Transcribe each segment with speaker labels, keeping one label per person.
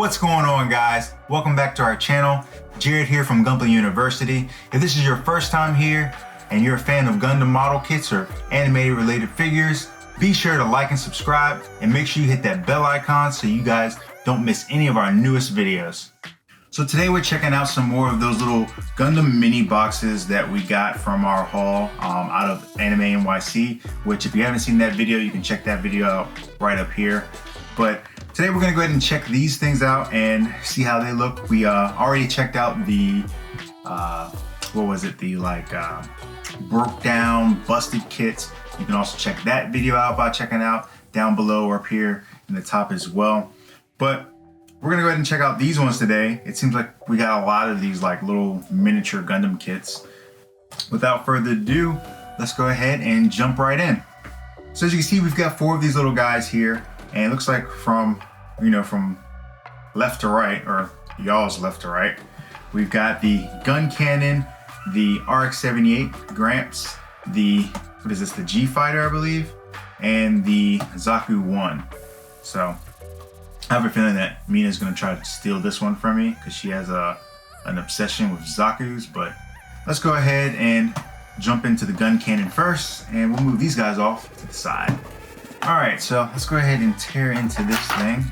Speaker 1: What's going on, guys? Welcome back to our channel. Jared here from Gunpla University. If this is your first time here and you're a fan of Gundam model kits or animated related figures, be sure to like and subscribe and make sure you hit that bell icon so you guys don't miss any of our newest videos. So today we're checking out some more of those little Gundam mini boxes that we got from our haul out of Anime NYC, which if you haven't seen that video, you can check that video out right up here. But today we're gonna go ahead and check these things out and see how they look. We already checked out the, broke down, busted kits. You can also check that video out by checking out down below or up here in the top as well. But we're gonna go ahead and check out these ones today. It seems like we got a lot of these like little miniature Gundam kits. Without further ado, let's go ahead and jump right in. So as you can see, we've got 4 of these little guys here. And it looks like from left to right, or y'all's left to right, we've got the gun cannon, the RX-78 Gramps, the G fighter, I believe, and the Zaku 1. So I have a feeling that Mina's gonna try to steal this one from me because she has an obsession with Zaku's. But let's go ahead and jump into the gun cannon first, and we'll move these guys off to the side. All right, so let's go ahead and tear into this thing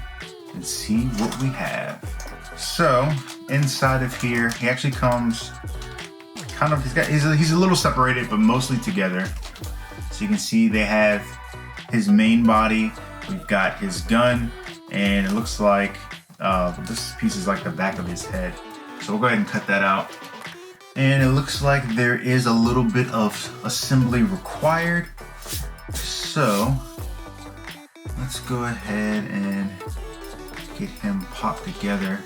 Speaker 1: and see what we have. So inside of here, he actually comes kind of, he's a little separated, but mostly together. So you can see they have his main body, we've got his gun, and it looks like this piece is like the back of his head. So we'll go ahead and cut that out. And it looks like there is a little bit of assembly required. So let's go ahead and get him popped together.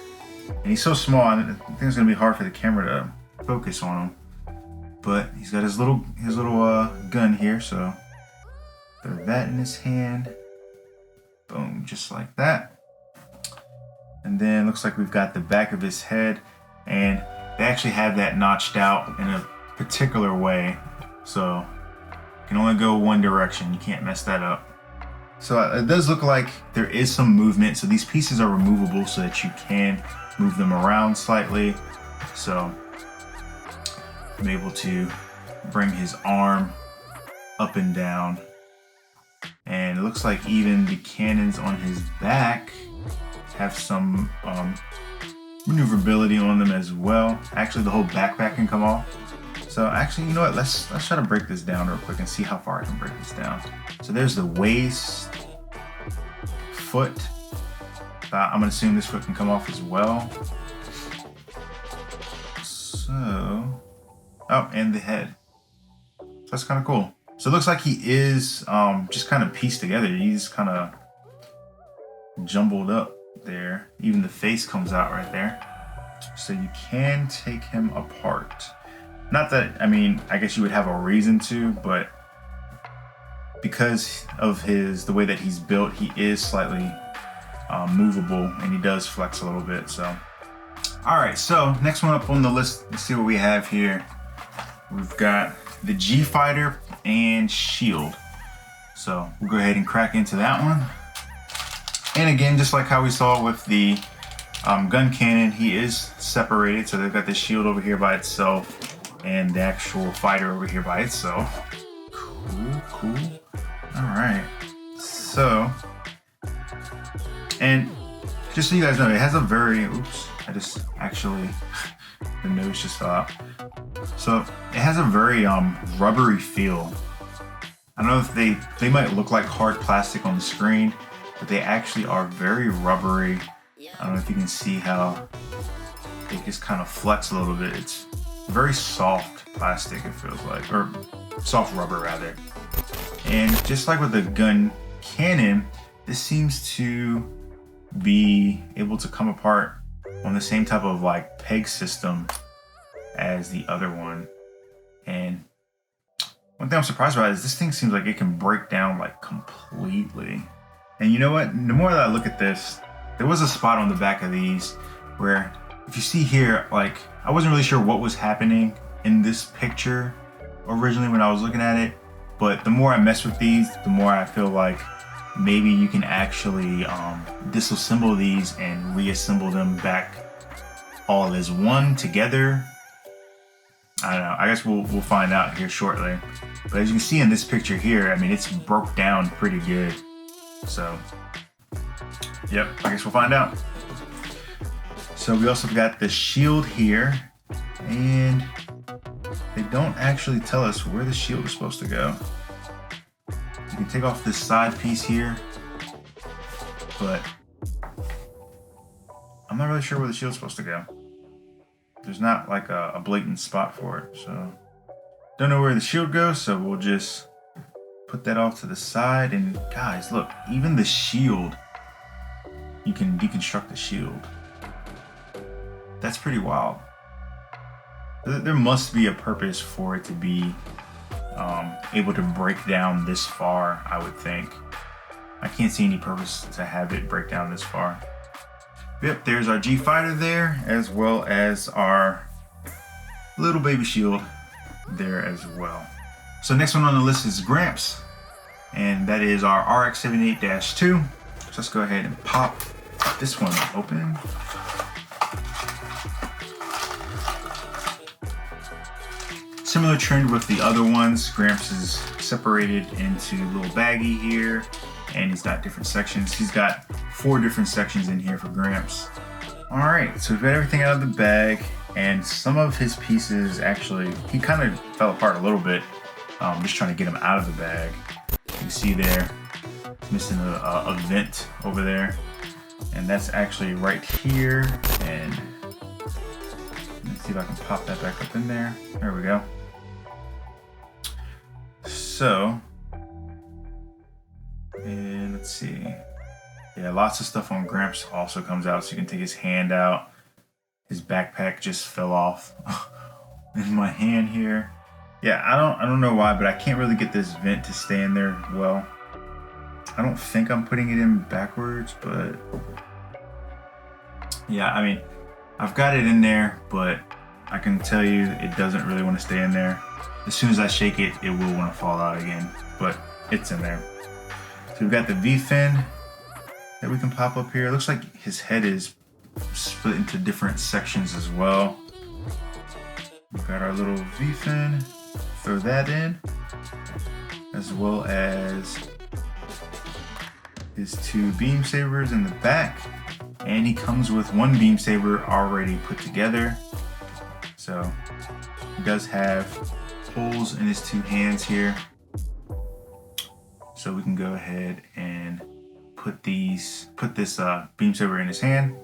Speaker 1: And he's so small, I think it's gonna be hard for the camera to focus on him. But he's got his little gun here, so throw that in his hand. Boom, just like that. And then looks like we've got the back of his head, and they actually have that notched out in a particular way. So you can only go one direction, you can't mess that up. So it does look like there is some movement. So these pieces are removable so that you can move them around slightly. So I'm able to bring his arm up and down. And it looks like even the cannons on his back have some maneuverability on them as well. Actually, the whole backpack can come off. So actually, you know what? Let's try to break this down real quick and see how far I can break this down. So there's the waist, foot. I'm gonna assume this foot can come off as well. So, oh, and the head. So that's kind of cool. So it looks like he is just kind of pieced together. He's kind of jumbled up there. Even the face comes out right there. So you can take him apart. Not that, I mean, I guess you would have a reason to, but because of the way that he's built, he is slightly movable, and he does flex a little bit. So, all right, so next one up on the list, let's see what we have here. We've got the G fighter and shield. So we'll go ahead and crack into that one. And again, just like how we saw with the gun cannon, he is separated. So they've got the shield over here by itself and the actual fighter over here by itself. Cool. All right. So, and just so you guys know, it has a very, the nose just fell out. So it has a very rubbery feel. I don't know if they might look like hard plastic on the screen, but they actually are very rubbery. I don't know if you can see how they just kind of flex a little bit. It's very soft plastic, it feels like, or soft rubber rather. And just like with the gun cannon, this seems to be able to come apart on the same type of like peg system as the other one. And one thing I'm surprised about is this thing seems like it can break down like completely. And you know what? The more that I look at this, there was a spot on the back of these where, if you see here, like I wasn't really sure what was happening in this picture originally when I was looking at it, but the more I mess with these, the more I feel like maybe you can actually disassemble these and reassemble them back all as one together. I don't know. I guess we'll find out here shortly. But as you can see in this picture here, I mean, it's broke down pretty good. So, yep, I guess we'll find out. So we also got the shield here, and they don't actually tell us where the shield is supposed to go. You can take off this side piece here, but I'm not really sure where the shield's supposed to go. There's not like a blatant spot for it, so don't know where the shield goes, so we'll just put that off to the side. And guys, look, even the shield, you can deconstruct the shield. That's pretty wild. There must be a purpose for it to be able to break down this far, I would think. I can't see any purpose to have it break down this far. Yep, there's our G fighter there, as well as our little baby shield there as well. So next one on the list is Gramps, and that is our RX-78-2. So let's go ahead and pop this one open. Similar trend with the other ones. Gramps is separated into a little baggie here, and he's got different sections. He's got 4 different sections in here for Gramps. All right, so we've got everything out of the bag, and some of his pieces actually, he kind of fell apart a little bit. Just trying to get him out of the bag. You can see there, missing a vent over there, and that's actually right here. And let's see if I can pop that back up in there. There we go. So, and let's see. Yeah, lots of stuff on Gramps also comes out, so you can take his hand out. His backpack just fell off in my hand here. Yeah, I don't know why, but I can't really get this vent to stay in there well. I don't think I'm putting it in backwards, but yeah, I mean, I've got it in there, but I can tell you it doesn't really want to stay in there. As soon as I shake it, it will want to fall out again, but it's in there. So we've got the V-fin that we can pop up here. It looks like his head is split into different sections as well. We've got our little V-fin, throw that in, as well as his 2 beam sabers in the back. And he comes with 1 beam saber already put together. So he does have holes in his 2 hands here. So we can go ahead and put this beam saber in his hand.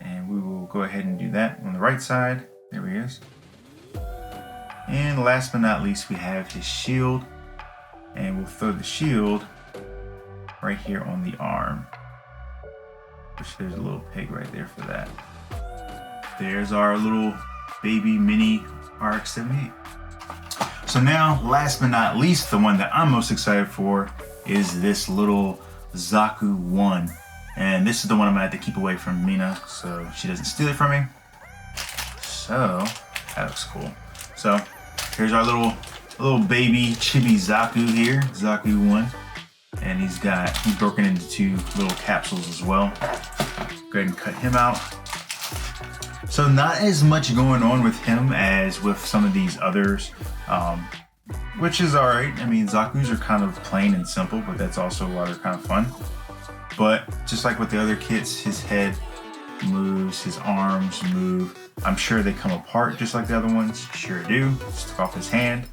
Speaker 1: And we will go ahead and do that on the right side. There he is. And last but not least, we have his shield. And we'll throw the shield right here on the arm. Which there's a little peg right there for that. There's our little baby mini RX-78. So now, last but not least, the one that I'm most excited for is this little Zaku 1. And this is the one I'm gonna have to keep away from Mina so she doesn't steal it from me. So, that looks cool. So, here's our little baby chibi Zaku here, Zaku 1. And he's broken into 2 little capsules as well. Go ahead and cut him out. So not as much going on with him as with some of these others, which is all right. I mean, Zaku's are kind of plain and simple, but that's also why they're kind of fun. But just like with the other kits, his head moves, his arms move. I'm sure they come apart just like the other ones. Sure do. Just took off his hand.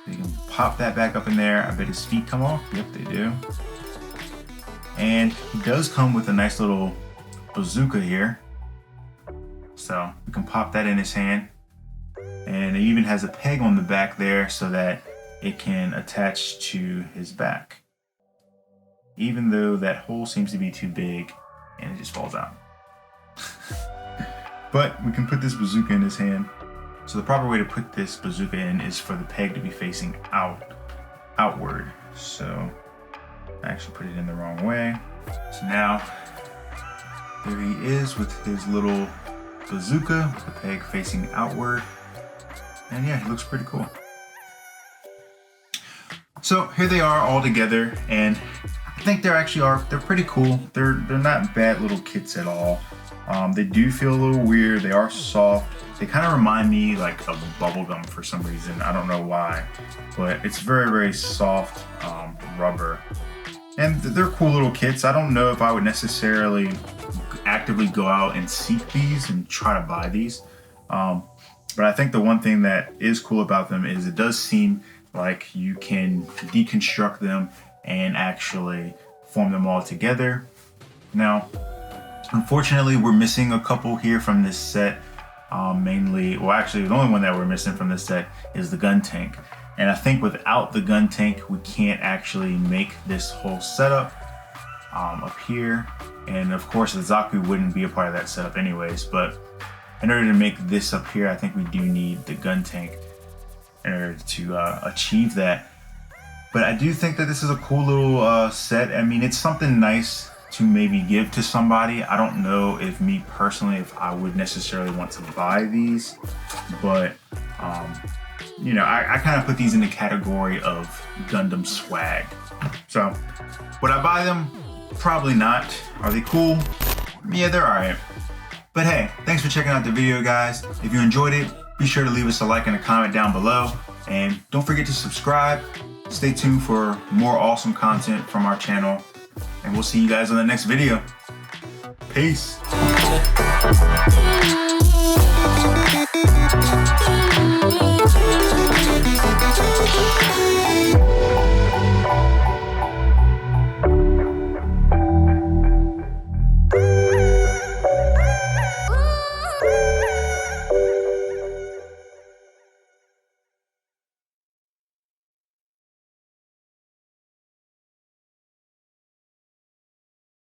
Speaker 1: You can pop that back up in there. I bet his feet come off. Yep, they do. And he does come with a nice little bazooka here. So we can pop that in his hand. And it even has a peg on the back there so that it can attach to his back. Even though that hole seems to be too big and it just falls out. But we can put this bazooka in his hand. So the proper way to put this bazooka in is for the peg to be facing outward. So I actually put it in the wrong way. So now there he is with his little bazooka with the peg facing outward. And yeah, he looks pretty cool. So here they are all together, and I think they're pretty cool. They're not bad little kits at all. They do feel a little weird. They are soft. They kind of remind me like of bubblegum for some reason. I don't know why, but it's very, very soft rubber. And they're cool little kits. I don't know if I would necessarily actively go out and seek these and try to buy these. But I think the one thing that is cool about them is it does seem like you can deconstruct them and actually form them all together. Now, unfortunately, we're missing a couple here from this set. Mainly, well, actually, the only one that we're missing from this set is the gun tank. And I think without the gun tank, we can't actually make this whole setup up here. And of course, the Zaku wouldn't be a part of that setup anyways. But in order to make this up here, I think we do need the gun tank in order to achieve that. But I do think that this is a cool little set. I mean, it's something nice to maybe give to somebody. I don't know if me personally, if I would necessarily want to buy these, but you know, I kind of put these in the category of Gundam swag. So would I buy them? Probably not. Are they cool? Yeah, they're alright. But hey, thanks for checking out the video, guys. If you enjoyed it, be sure to leave us a like and a comment down below. And don't forget to subscribe. Stay tuned for more awesome content from our channel. And we'll see you guys on the next video. Peace.